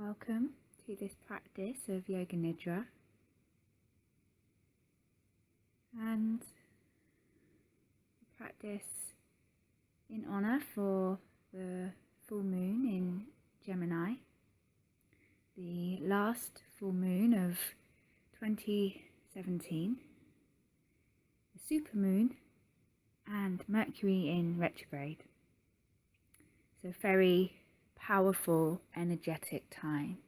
Welcome to this practice of Yoga Nidra, and the practice in honour for the full moon in Gemini, the last full moon of 2017, the supermoon and Mercury in retrograde. So very powerful, energetic time.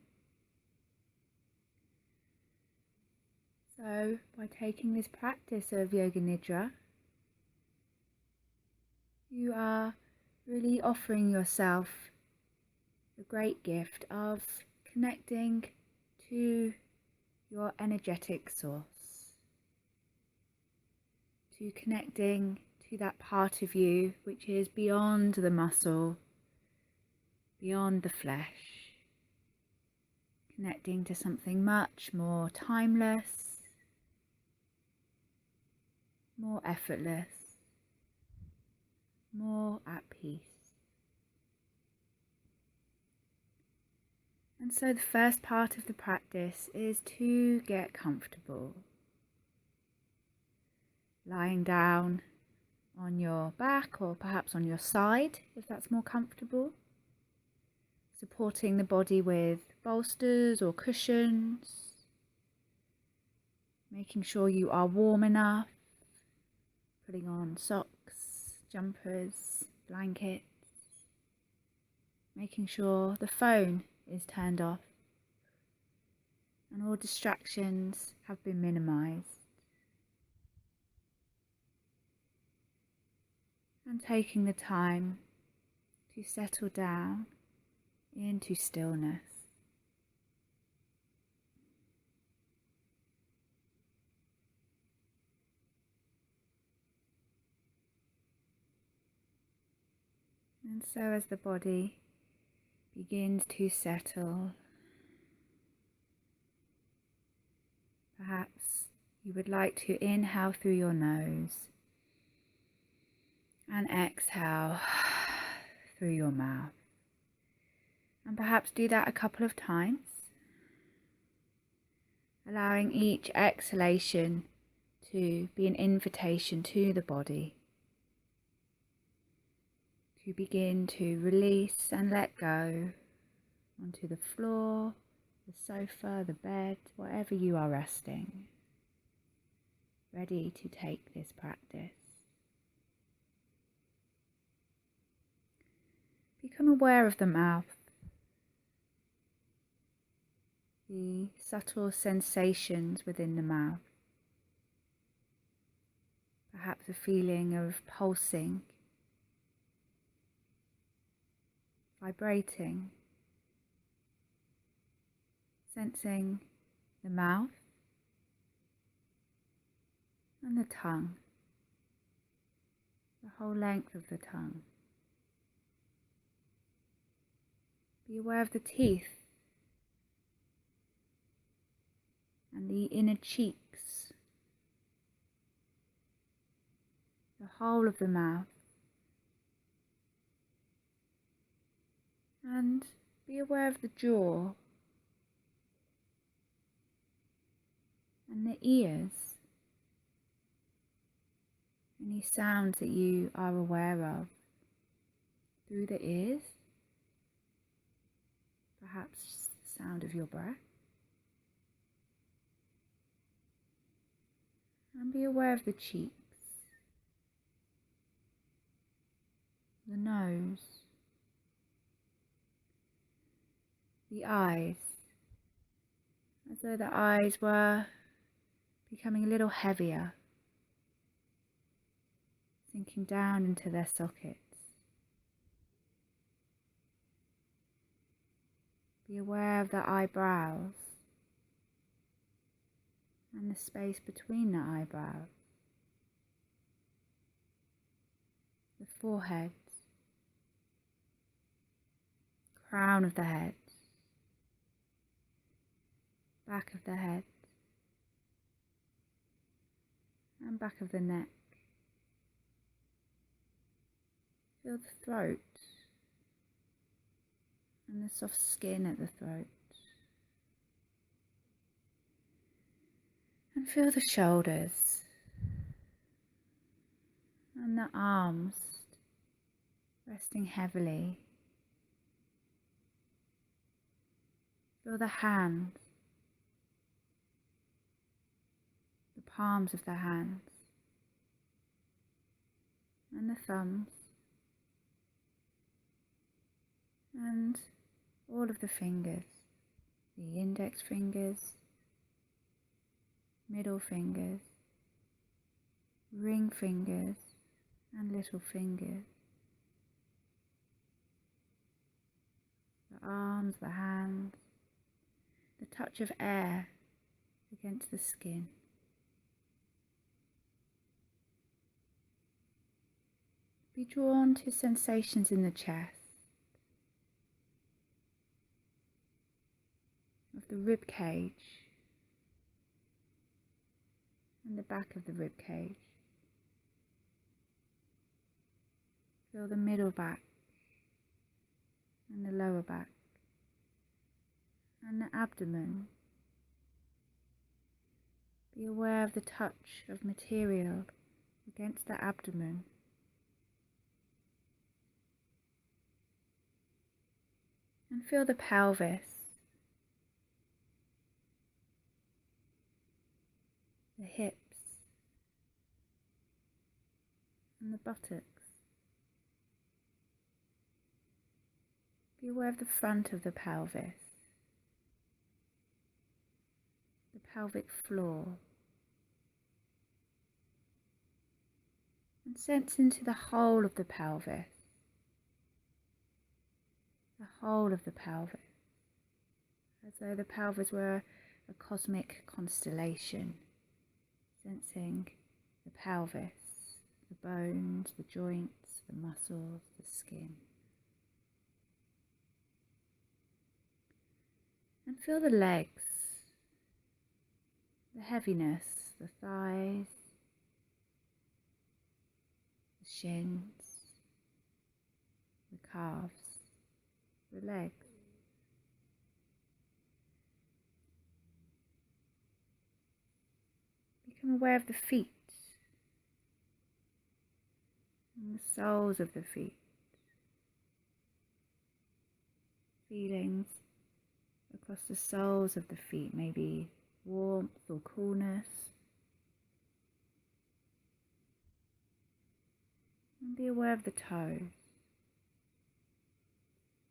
So by taking this practice of Yoga Nidra, you are really offering yourself the great gift of connecting to your energetic source, to connecting to that part of you which is beyond the muscle, beyond the flesh, connecting to something much more timeless, more effortless, more at peace. And so the first part of the practice is to get comfortable, lying down on your back or perhaps on your side if that's more comfortable. Supporting the body with bolsters or cushions, making sure you are warm enough, putting on socks, jumpers, blankets, making sure the phone is turned off and all distractions have been minimized, and taking the time to settle down into stillness. And so as the body begins to settle, perhaps you would like to inhale through your nose and exhale through your mouth. And perhaps do that a couple of times, allowing each exhalation to be an invitation to the body to begin to release and let go onto the floor, the sofa, the bed, wherever you are resting, ready to take this practice. Become aware of the mouth, the subtle sensations within the mouth, perhaps a feeling of pulsing, vibrating, sensing the mouth and the tongue, the whole length of the tongue. Be aware of the teeth and the inner cheeks, the whole of the mouth, and be aware of the jaw and the ears, any sounds that you are aware of through the ears, perhaps the sound of your breath. And be aware of the cheeks, the nose, the eyes, as though the eyes were becoming a little heavier, sinking down into their sockets. Be aware of the eyebrows and the space between the eyebrows, the forehead, crown of the head, back of the head, and back of the neck. Feel the throat and the soft skin at the throat. And feel the shoulders and the arms resting heavily. Feel the hands, the palms of the hands, and the thumbs, and all of the fingers, the index fingers, middle fingers, ring fingers, and little fingers. The arms, the hands, the touch of air against the skin. Be drawn to sensations in the chest, of the rib cage and the back of the rib cage. Feel the middle back and the lower back and the abdomen. Be aware of the touch of material against the abdomen. And feel the pelvis, the hips and the buttocks. Be aware of the front of the pelvis, the pelvic floor, and sense into the whole of the pelvis, as though the pelvis were a cosmic constellation, sensing the pelvis, the bones, the joints, the muscles, the skin. And feel the legs, the heaviness, the thighs, the shins, the calves, the legs. Become aware of the feet and the soles of the feet. Feelings across the soles of the feet, maybe warmth or coolness. And be aware of the toes,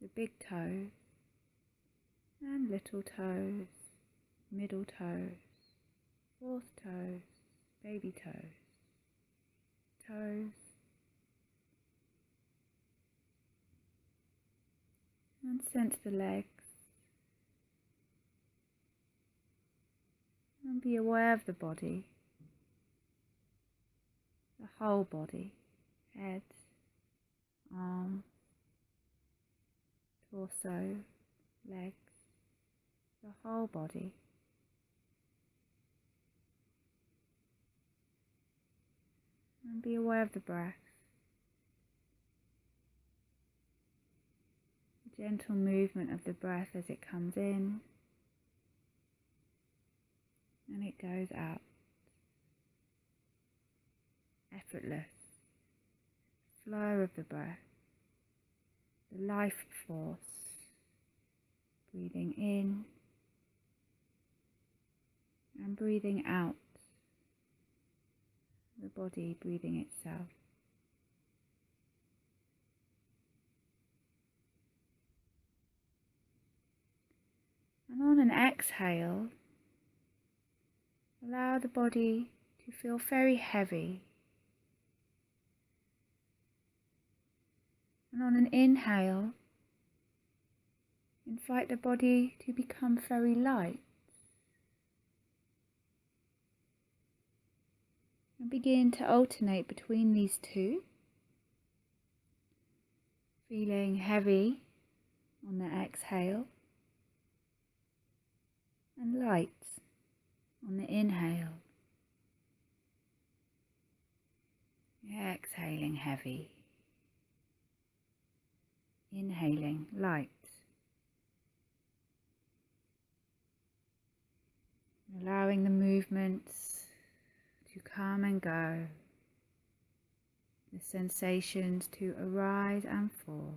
the big toes and little toes, middle toes, fourth toes, baby toes, and sense the legs. And be aware of the body, the whole body, head, arms, torso, legs, the whole body. And be aware of the breath, the gentle movement of the breath as it comes in and it goes out. Effortless flow of the breath, the life force, breathing in and breathing out, the body breathing itself. And on an exhale, allow the body to feel very heavy. And on an inhale, invite the body to become very light. And begin to alternate between these two, feeling heavy on the exhale and light on the inhale. Exhaling heavy, inhaling light. Allowing the movements to come and go, the sensations to arise and fall.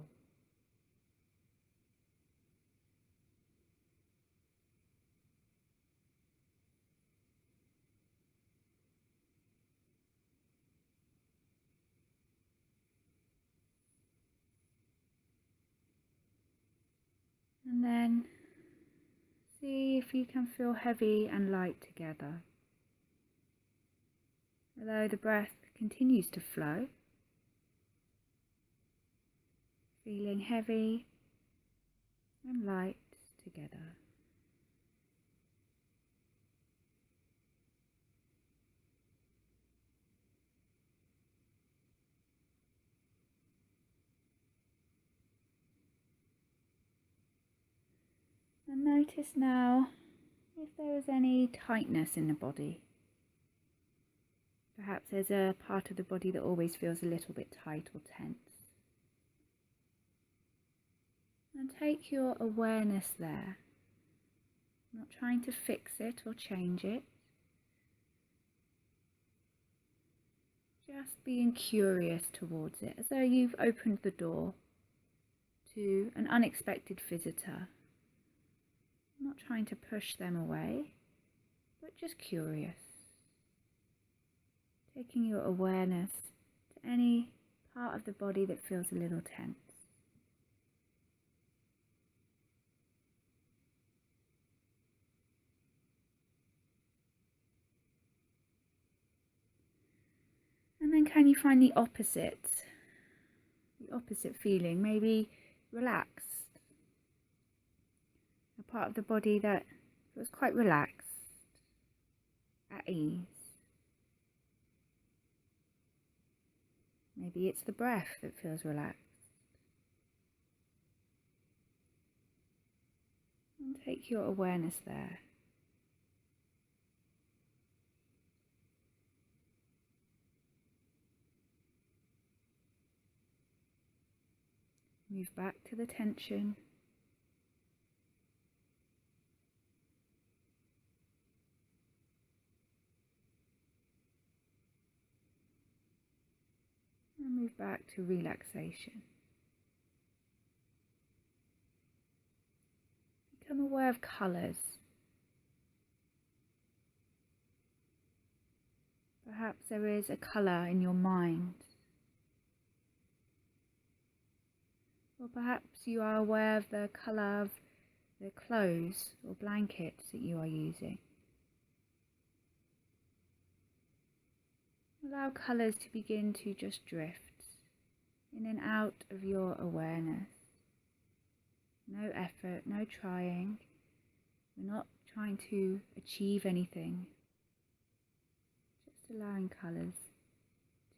And then see if you can feel heavy and light together. Although the breath continues to flow, feeling heavy and light together. And notice now if there is any tightness in the body. Perhaps there's a part of the body that always feels a little bit tight or tense. And take your awareness there, not trying to fix it or change it. Just being curious towards it, as though you've opened the door to an unexpected visitor. Not trying to push them away, but just curious. Taking your awareness to any part of the body that feels a little tense. And then can you find the opposite feeling, maybe relaxed? A part of the body that feels quite relaxed, at ease. Maybe it's the breath that feels relaxed. And take your awareness there. Move back to the tension. And move back to relaxation. Become aware of colours. Perhaps there is a colour in your mind. Or perhaps you are aware of the colour of the clothes or blankets that you are using. Allow colours to begin to just drift in and out of your awareness. No effort, no trying. We're not trying to achieve anything. Just allowing colours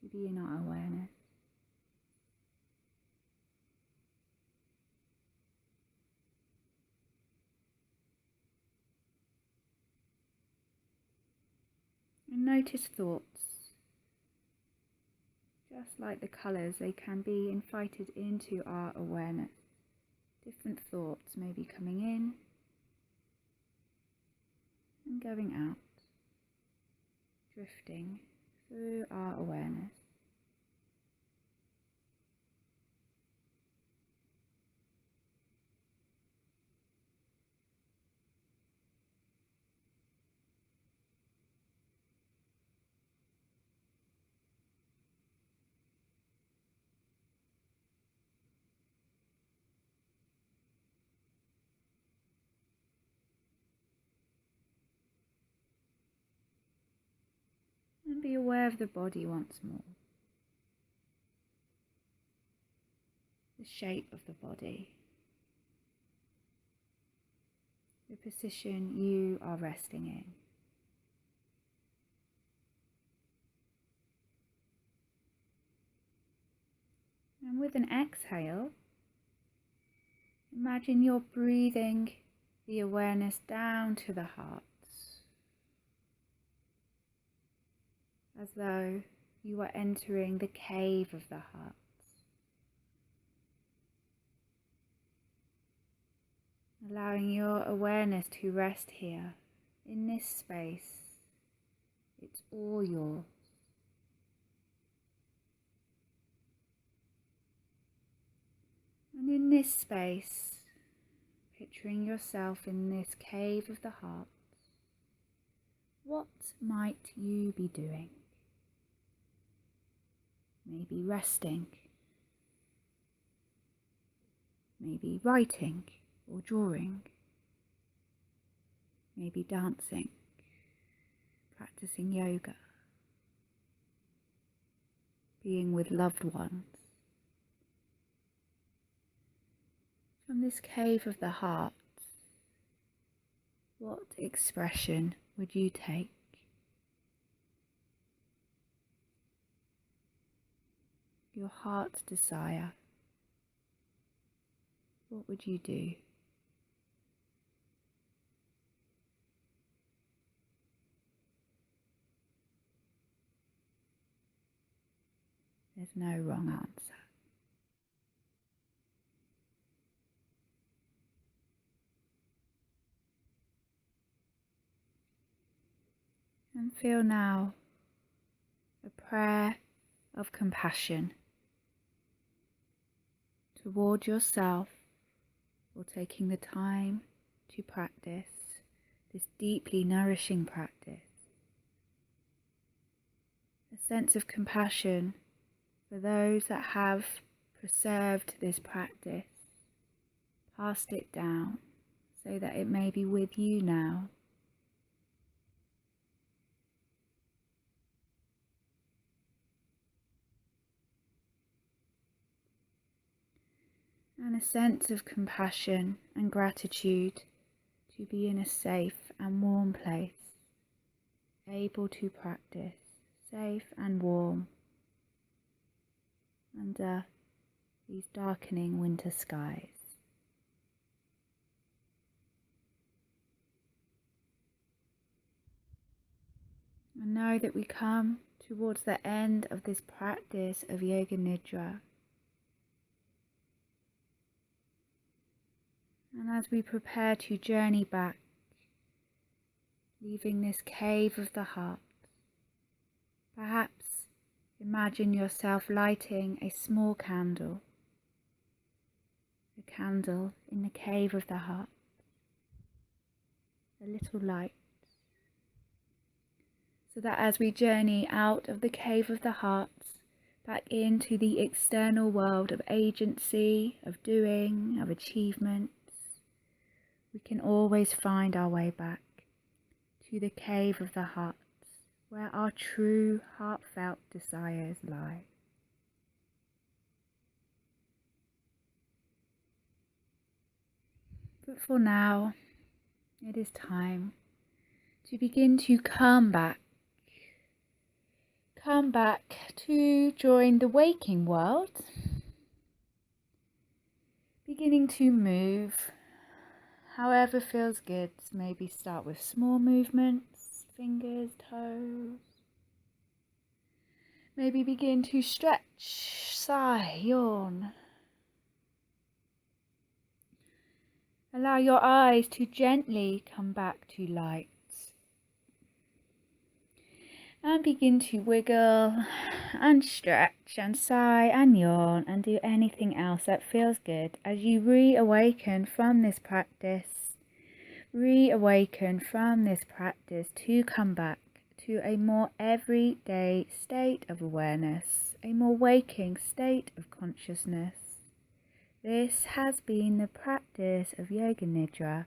to be in our awareness. And notice thoughts. Just like the colours, they can be invited into our awareness. Different thoughts may be coming in and going out, drifting through our awareness. And be aware of the body once more. The shape of the body. The position you are resting in. And with an exhale, imagine you're breathing the awareness down to the heart. As though you are entering the cave of the heart. Allowing your awareness to rest here, in this space, It's all yours. And in this space, picturing yourself in this cave of the heart, what might you be doing? Maybe resting, maybe writing or drawing, maybe dancing, practicing yoga, being with loved ones. From this cave of the heart, what expression would you take? Your heart's desire. What would you do? There's no wrong answer. And feel now a prayer of compassion toward yourself for taking the time to practice this deeply nourishing practice. A sense of compassion for those that have preserved this practice, passed it down so that it may be with you now. And a sense of compassion and gratitude to be in a safe and warm place, able to practice, safe and warm, under these darkening winter skies. And know that we come towards the end of this practice of Yoga Nidra. And as we prepare to journey back, leaving this cave of the heart, perhaps imagine yourself lighting a small candle, a candle in the cave of the heart, a little light, so that as we journey out of the cave of the heart, back into the external world of agency, of doing, of achievement, we can always find our way back to the cave of the heart, where our true heartfelt desires lie. But for now, it is time to begin to come back to join the waking world, beginning to move however feels good. Maybe start with small movements, fingers, toes. Maybe begin to stretch, sigh, yawn. Allow your eyes to gently come back to light. And begin to wiggle and stretch and sigh and yawn and do anything else that feels good as you reawaken from this practice. Reawaken from this practice to come back to a more everyday state of awareness, a more waking state of consciousness. This has been the practice of Yoga Nidra,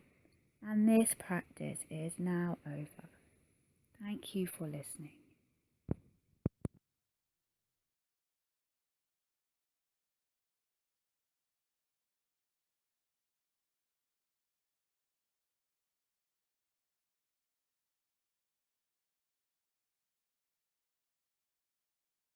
and this practice is now over. Thank you for listening.